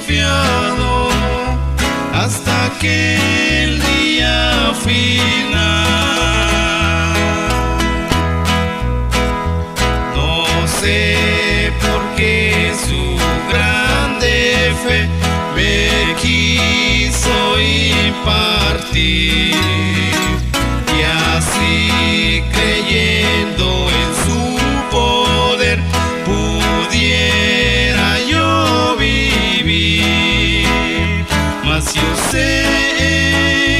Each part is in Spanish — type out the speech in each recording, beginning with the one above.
confiado hasta aquel día final. No sé por qué su grande fe me quiso impartir, y así creyendo en su poder pudiera yo vivir. Mas yo sé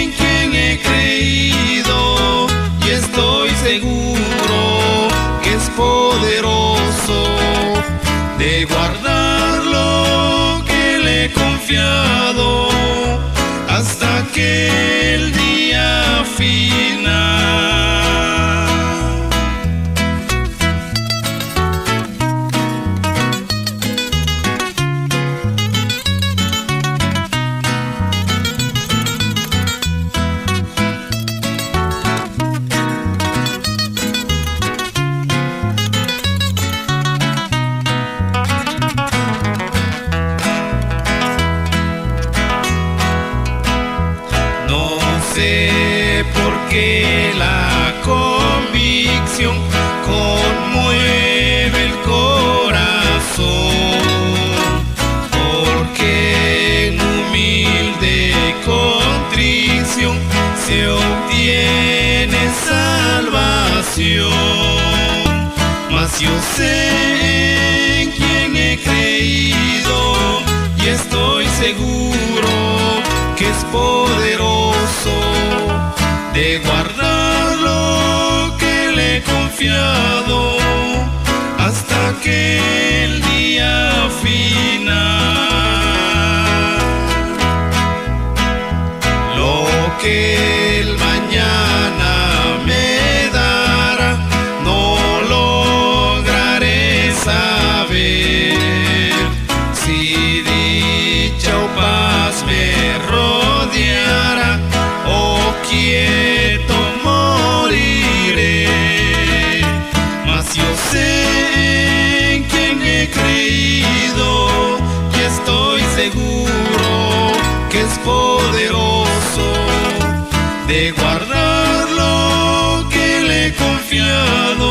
en quién he creído y estoy seguro que es poderoso de guardar lo que le he confiado hasta aquel día final. Porque la convicción conmueve el corazón, porque en humilde contrición se obtiene salvación. Mas yo sé en quién he creído y estoy seguro que es poderoso de guardar lo que le he confiado hasta aquel día final. Lo que el mañana me dará no lograré saber. Si dicha o paz me rodeará o quieto moriré, mas yo sé en quién he creído y estoy seguro que es poderoso de guardar lo que le he confiado